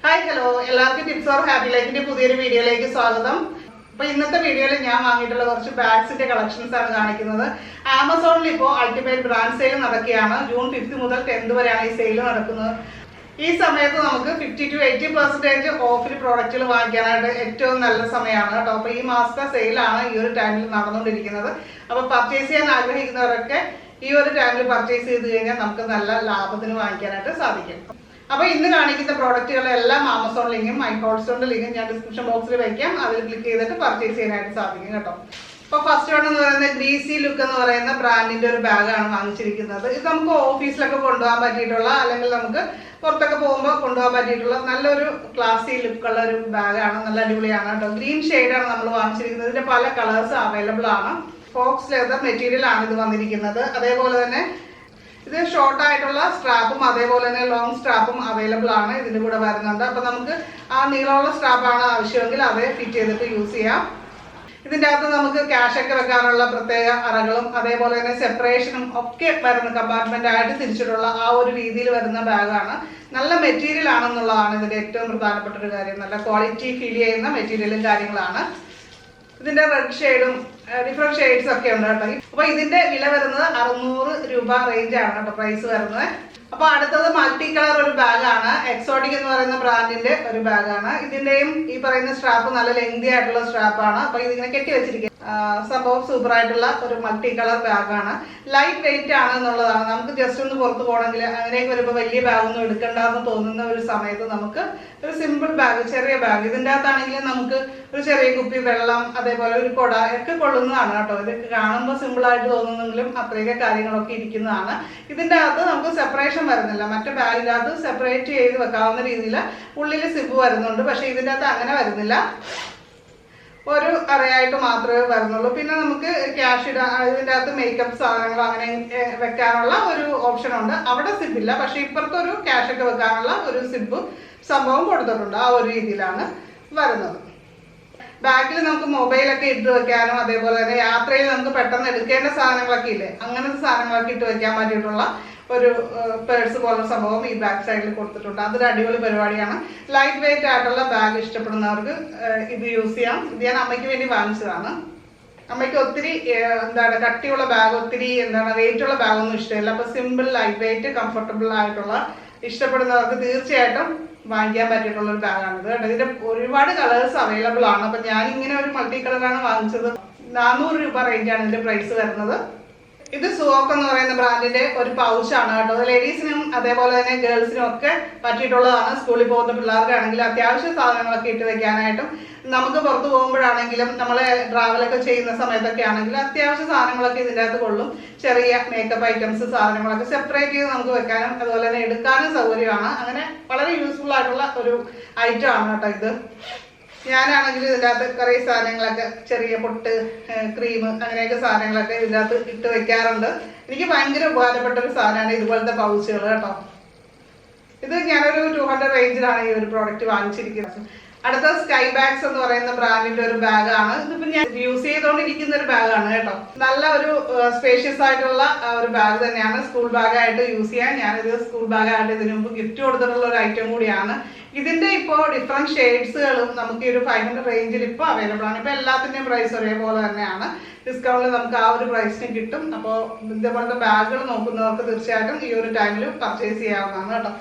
Hi hello എല്ലാവർക്കും tips or happy ലൈഫിന്റെ പുതിയൊരു വീഡിയോയിലേക്ക് സ്വാഗതം. അപ്പൊ ഇന്നത്തെ വീഡിയോയിൽ ഞാൻ വാങ്ങിയിട്ടുള്ള കുറച്ച് ബാഗ്സിന്റെ കളക്ഷൻസ് ആണ് കാണിക്കുന്നത്. ആമസോണിൽ ഇപ്പോൾ അൾട്ടിമേറ്റ് ബ്രാൻഡ് സെയിൽ നടക്കുകയാണ്. ജൂൺ 5 മുതൽ 10 വരെയാണ് ഈ സെയിൽ നടക്കുന്നത്. ഈ സമയത്ത് നമുക്ക് 50 to 80% ഓഫിൽ പ്രോഡക്റ്റുകൾ വാങ്ങിക്കാനായിട്ട് ഏറ്റവും നല്ല സമയമാണ് കേട്ടോ. അപ്പൊ ഈ മാസത്തെ സെയിലാണ് ഈ ഒരു ടൈമിൽ നടന്നുകൊണ്ടിരിക്കുന്നത്. അപ്പൊ പർച്ചേസ് ചെയ്യാൻ ആഗ്രഹിക്കുന്നവരൊക്കെ ഈ ഒരു ടൈമിൽ പർച്ചേസ് ചെയ്ത് കഴിഞ്ഞാൽ നമുക്ക് നല്ല ലാഭത്തിന് വാങ്ങിക്കാനായിട്ട് സാധിക്കും. അപ്പോൾ ഇന്ന് കാണിക്കുന്ന പ്രോഡക്റ്റുകളെല്ലാം ആമസോൺ ലിങ്കും മൈ ഹോൾസ്റ്റോണിന്റെ ലിങ്കും ഞാൻ ഡിസ്ക്രിപ്ഷൻ ബോക്സിൽ വയ്ക്കാം. അതിൽ ക്ലിക്ക് ചെയ്തിട്ട് പർച്ചേസ് ചെയ്യാനായിട്ട് സാധിക്കും കേട്ടോ. അപ്പോൾ ഫസ്റ്റ് വൺ എന്ന് പറയുന്നത് ഗ്രീസി ലുക്ക് എന്ന് പറയുന്ന ബ്രാൻഡിന്റെ ഒരു ബാഗാണ് വാങ്ങിച്ചിരിക്കുന്നത്. ഇത് നമുക്ക് ഓഫീസിലൊക്കെ കൊണ്ടുപോകാൻ പറ്റിയിട്ടുള്ള, അല്ലെങ്കിൽ നമുക്ക് പുറത്തൊക്കെ പോകുമ്പോൾ കൊണ്ടുപോകാൻ പറ്റിയിട്ടുള്ള നല്ലൊരു ക്ലാസി ലുക്കുള്ള ഒരു ബാഗാണ്. നല്ല അടിപൊളിയാണ് കേട്ടോ. ഗ്രീൻ ഷെയ്ഡാണ് നമ്മൾ വാങ്ങിച്ചിരിക്കുന്നത്. ഇതിന്റെ പല കളേഴ്സ് അവൈലബിൾ ആണ്. ഫോക്സ് ലെതർ മെറ്റീരിയൽ ആണ് ഇത് വന്നിരിക്കുന്നത്. അതേപോലെ തന്നെ ഇത് ഷോർട്ട് ആയിട്ടുള്ള സ്ട്രാപ്പും അതേപോലെ തന്നെ ലോങ് സ്ട്രാപ്പും അവൈലബിൾ ആണ് ഇതിന്റെ കൂടെ വരുന്നുണ്ട്. അപ്പൊ നമുക്ക് ആ നീളമുള്ള സ്ട്രാപ്പാണ് ആവശ്യമെങ്കിൽ അത് ഫിറ്റ് ചെയ്തിട്ട് യൂസ് ചെയ്യാം. ഇതിൻ്റെ അകത്ത് നമുക്ക് ക്യാഷ് ഒക്കെ വെക്കാനുള്ള പ്രത്യേക അറകളും അതേപോലെ തന്നെ സെപ്പറേഷനും ഒക്കെ വരുന്ന കമ്പാർട്ട്മെന്റ് ആയിട്ട് തിരിച്ചിട്ടുള്ള ആ ഒരു രീതിയിൽ വരുന്ന ബാഗാണ്. നല്ല മെറ്റീരിയൽ ആണെന്നുള്ളതാണ് ഇതിന്റെ ഏറ്റവും പ്രധാനപ്പെട്ട ഒരു കാര്യം. നല്ല ക്വാളിറ്റി ഫീൽ ചെയ്യുന്ന മെറ്റീരിയലും കാര്യങ്ങളാണ്. ഇതിന്റെ റെഡ് ഷെയ്ഡും ഡിഫറെന്റ് ഷെയ്ഡ്സ് ഒക്കെ ഉണ്ട് കേട്ടോ. അപ്പൊ ഇതിന്റെ വില വരുന്നത് 600 രൂപ റേഞ്ച് ആണ് കേട്ടോ പ്രൈസ് വരുന്നത്. അപ്പൊ അടുത്തത് മൾട്ടി കളർ ഒരു ബാഗാണ്. എക്സോട്ടിക് എന്ന് പറയുന്ന ബ്രാൻഡിന്റെ ഒരു ബാഗാണ്. ഇതിന്റെയും ഈ പറയുന്ന സ്ട്രാപ്പ് നല്ല ലെങ്തി ആയിട്ടുള്ള സ്ട്രാപ്പാണ്. അപ്പൊ ഇതിങ്ങനെ കെട്ടി വെച്ചിരിക്കുക. സംഭവം സൂപ്പർ ആയിട്ടുള്ള ഒരു മൾട്ടി കളർ ബാഗാണ്. ലൈറ്റ് വെയിറ്റ് ആണ് എന്നുള്ളതാണ്. നമുക്ക് ജസ്റ്റ് ഒന്ന് പുറത്ത് പോകണമെങ്കിൽ അങ്ങനെയൊക്കെ വരുമ്പോൾ വലിയ ബാഗൊന്നും എടുക്കണ്ടെന്ന് തോന്നുന്ന ഒരു സമയത്ത് നമുക്ക് ഒരു സിമ്പിൾ ബാഗ്, ചെറിയ ബാഗ്, ഇതിൻ്റെ അകത്താണെങ്കിൽ നമുക്ക് ഒരു ചെറിയ കുപ്പി വെള്ളം അതേപോലെ ഒരു കൊട ഒക്കെ കൊള്ളുന്നതാണ് കേട്ടോ. ഇത് കാണുമ്പോൾ സിമ്പിൾ ആയിട്ട് തോന്നുന്നെങ്കിലും അത്രയൊക്കെ കാര്യങ്ങളൊക്കെ ഇരിക്കുന്നതാണ്. ഇതിൻ്റെ അകത്ത് നമുക്ക് സെപ്പറേഷൻ വരുന്നില്ല. മറ്റേ ബാഗിൻ്റെ അകത്ത് സെപ്പറേറ്റ് ചെയ്ത് വെക്കാവുന്ന രീതിയിൽ ഉള്ളിൽ സിബ് വരുന്നുണ്ട്. പക്ഷെ ഇതിൻ്റെ അകത്ത് അങ്ങനെ വരുന്നില്ല. ഒരു അറയായിട്ട് മാത്രമേ വരുന്നുള്ളൂ. പിന്നെ നമുക്ക് ക്യാഷ് ഇടാൻ, ഇതിൻ്റെ അകത്ത് മേക്കപ്പ് സാധനങ്ങൾ അങ്ങനെ വെക്കാനുള്ള ഒരു ഓപ്ഷൻ ഉണ്ട്. അവിടെ സിബില്ല. പക്ഷെ ഇപ്പുറത്തെ ഒരു ക്യാഷ് ഒക്കെ വെക്കാനുള്ള ഒരു സിബ് സംഭവം കൊടുത്തിട്ടുണ്ട്. ആ ഒരു രീതിയിലാണ് വരുന്നത്. ബാഗിൽ നമുക്ക് മൊബൈലൊക്കെ ഇട്ട് വെക്കാനും അതേപോലെ തന്നെ യാത്രയിൽ നമുക്ക് പെട്ടെന്ന് എടുക്കേണ്ട സാധനങ്ങളൊക്കെ ഇല്ലേ, അങ്ങനത്തെ സാധനങ്ങളൊക്കെ ഇട്ട് വെക്കാൻ പറ്റിയിട്ടുള്ള ഒരു പേഴ്സ് പോലുള്ള സംഭവം ഈ ബാക്ക് സൈഡിൽ കൊടുത്തിട്ടുണ്ട്. അതൊരു അടിപൊളി പരിപാടിയാണ്. ലൈറ്റ് വെയിറ്റ് ആയിട്ടുള്ള ബാഗ് ഇഷ്ടപ്പെടുന്നവർക്ക് ഇത് യൂസ് ചെയ്യാം. ഇത് ഞാൻ അമ്മയ്ക്ക് വേണ്ടി വാങ്ങിച്ചതാണ്. അമ്മയ്ക്ക് ഒത്തിരി കട്ടിയുള്ള ബാഗ്, ഒത്തിരി വെയിറ്റ് ഉള്ള ബാഗൊന്നും ഇഷ്ടമില്ല. അപ്പൊ സിമ്പിൾ ലൈറ്റ് വെയിറ്റ് കംഫർട്ടബിൾ ആയിട്ടുള്ള ഇഷ്ടപ്പെടുന്നവർക്ക് തീർച്ചയായിട്ടും വാങ്ങിക്കാൻ പറ്റിയിട്ടുള്ള ഒരു ബാഗാണിത് കേട്ടോ. ഇതിന്റെ ഒരുപാട് കളേഴ്സ് അവൈലബിൾ ആണ്. അപ്പൊ ഞാൻ ഇങ്ങനെ ഒരു മൾട്ടി കളറാണ് വാങ്ങിച്ചത്. 400 രൂപ റേഞ്ചാണ് ഇതിന്റെ പ്രൈസ് വരുന്നത്. ഇത് സുവോക്ക് എന്ന് പറയുന്ന ബ്രാൻഡിന്റെ ഒരു പൗച്ചാണ് കേട്ടോ. ലേഡീസിനും അതേപോലെ തന്നെ ഗേൾസിനും ഒക്കെ പറ്റിയിട്ടുള്ളതാണ്. സ്കൂളിൽ പോകുന്ന പിള്ളേർക്കാണെങ്കിലും അത്യാവശ്യ സാധനങ്ങളൊക്കെ ഇട്ട് വെക്കാനായിട്ടും നമുക്ക് പുറത്ത് പോകുമ്പോഴാണെങ്കിലും നമ്മളെ ട്രാവലൊക്കെ ചെയ്യുന്ന സമയത്തൊക്കെ ആണെങ്കിലും അത്യാവശ്യ സാധനങ്ങളൊക്കെ ഇതിൻ്റെ അകത്ത് കൊള്ളും. ചെറിയ മേക്കപ്പ് ഐറ്റംസ് സാധനങ്ങളൊക്കെ സെപ്പറേറ്റ് ചെയ്ത് നമുക്ക് വെക്കാനും അതുപോലെ തന്നെ എടുക്കാനും സൗകര്യമാണ്. അങ്ങനെ വളരെ യൂസ്ഫുൾ ആയിട്ടുള്ള ഒരു ഐറ്റം ആണ് കേട്ടോ ഇത്. ഞാനാണെങ്കിൽ ഇതിൻ്റെ അകത്ത് കുറേ സാധനങ്ങളൊക്കെ, ചെറിയ പൊട്ട്, ക്രീം, അങ്ങനെയൊക്കെ സാധനങ്ങളൊക്കെ ഇതിൻ്റെ അകത്ത് ഇട്ട് വെക്കാറുണ്ട്. എനിക്ക് ഭയങ്കര ഉപകാരപ്പെട്ട ഒരു സാധനമാണ് ഇതുപോലത്തെ പൗച്ചുകൾ കേട്ടോ. ഇത് ഞാനൊരു 200 റേഞ്ചിലാണ് ഈ ഒരു പ്രോഡക്റ്റ് വാങ്ങിച്ചിരിക്കുന്നത്. അടുത്ത സ്കൈ ബാഗ്സ് എന്ന് പറയുന്ന ബ്രാൻഡിന്റെ ഒരു ബാഗാണ്. ഇതിപ്പോ ഞാൻ യൂസ് ചെയ്തുകൊണ്ടിരിക്കുന്ന ഒരു ബാഗാണ് കേട്ടോ. നല്ല ഒരു സ്പേഷ്യസ് ആയിട്ടുള്ള ഒരു ബാഗ് തന്നെയാണ്. സ്കൂൾ ബാഗായിട്ട് യൂസ് ചെയ്യാൻ. ഞാനിത് സ്കൂൾ ബാഗായിട്ട് ഇതിനു മുമ്പ് ഗിഫ്റ്റ് കൊടുത്തിട്ടുള്ള ഒരു ഐറ്റം കൂടിയാണ്. ഇതിന്റെ ഇപ്പോൾ ഡിഫറെന്റ് ഷെയ്ഡ്സുകളും നമുക്ക് ഈ ഒരു 500 റേഞ്ചിൽ ഇപ്പോൾ അവൈലബിൾ ആണ്. ഇപ്പൊ എല്ലാത്തിന്റെയും പ്രൈസ് ഒരേപോലെ തന്നെയാണ്. ഡിസ്കൗണ്ടിൽ നമുക്ക് ആ ഒരു പ്രൈസിന് കിട്ടും. അപ്പോൾ ഇതേപോലത്തെ ബാഗുകൾ നോക്കുന്നവർക്ക് തീർച്ചയായിട്ടും ഈ ഒരു ടൈമിൽ പർച്ചേസ് ചെയ്യാവുന്നതാണ് കേട്ടോ.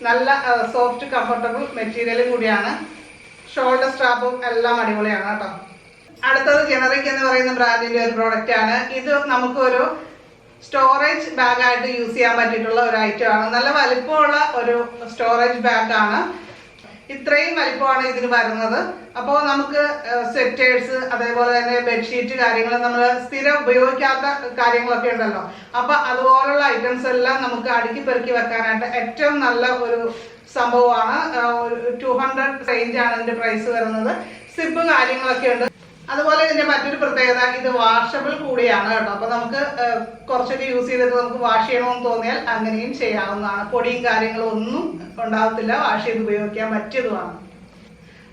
നല്ല സോഫ്റ്റ് കംഫർട്ടബിൾ മെറ്റീരിയലും കൂടിയാണ്. ഷോൾഡർ സ്ട്രാപ്പും എല്ലാം അടിപൊളിയാണ് കേട്ടോ. അടുത്തത് ജനറിക് എന്ന് പറയുന്ന ബ്രാൻഡിന്റെ ഒരു പ്രോഡക്റ്റ് ആണ്. ഇത് നമുക്കൊരു സ്റ്റോറേജ് ബാഗായിട്ട് യൂസ് ചെയ്യാൻ പറ്റിയിട്ടുള്ള ഒരു ഐറ്റം ആണ്. നല്ല വലിപ്പമുള്ള ഒരു സ്റ്റോറേജ് ബാഗാണ്. ഇത്രയും വലിപ്പമാണ് ഇതിന് വരുന്നത്. അപ്പോൾ നമുക്ക് സ്വെറ്റേഴ്സ് അതേപോലെ തന്നെ ബെഡ്ഷീറ്റ് കാര്യങ്ങൾ, നമ്മൾ സ്ഥിരം ഉപയോഗിക്കാത്ത കാര്യങ്ങളൊക്കെ ഉണ്ടല്ലോ, അപ്പൊ അതുപോലുള്ള ഐറ്റംസ് എല്ലാം നമുക്ക് അടുക്കി പെറുക്കി വെക്കാനായിട്ട് ഏറ്റവും നല്ല ഒരു സംഭവമാണ്. 200 റേഞ്ചാണ് ഇതിന്റെ പ്രൈസ് വരുന്നത്. സിബ് കാര്യങ്ങളൊക്കെ ഉണ്ട്. അതുപോലെ ഇതിന്റെ മറ്റൊരു പ്രത്യേകത, ഇത് വാഷബിൾ കൂടിയാണ് കേട്ടോ. അപ്പൊ നമുക്ക് കുറച്ചൊക്കെ യൂസ് ചെയ്തിട്ട് നമുക്ക് വാഷ് ചെയ്യണമെന്ന് തോന്നിയാൽ അങ്ങനെയും ചെയ്യാവുന്നതാണ്. പൊടിയും കാര്യങ്ങളും ഒന്നും ഉണ്ടാകത്തില്ല. വാഷ് ചെയ്ത് ഉപയോഗിക്കാൻ പറ്റിയതുമാണ്.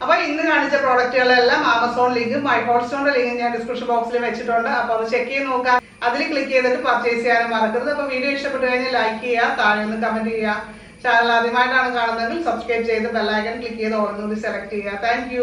അപ്പൊ ഇന്ന് കാണിച്ച പ്രോഡക്റ്റുകളെല്ലാം ആമസോൺ ലിങ്ക് മൈ ഹോൾസ്റ്റോണിന്റെ ലിങ്ക് ഞാൻ ഡിസ്ക്രിപ്ഷൻ ബോക്സിൽ വെച്ചിട്ടുണ്ട്. അപ്പൊ അത് ചെക്ക് ചെയ്ത് നോക്കാം. അതിൽ ക്ലിക്ക് ചെയ്തിട്ട് പർച്ചേസ് ചെയ്യാനും മറക്കരുത്. അപ്പൊ വീഡിയോ ഇഷ്ടപ്പെട്ടു കഴിഞ്ഞാൽ ലൈക്ക് ചെയ്യുക, താഴെ ഒന്ന് കമന്റ് ചെയ്യുക. ചാനൽ ആദ്യമായിട്ടാണ് കാണുന്നതെങ്കിൽ സബ്സ്ക്രൈബ് ചെയ്ത് ബെല്ലൈക്കൺ ക്ലിക്ക് ചെയ്ത് ഓൾ കൂടി സെലക്ട് ചെയ്യുക. താങ്ക്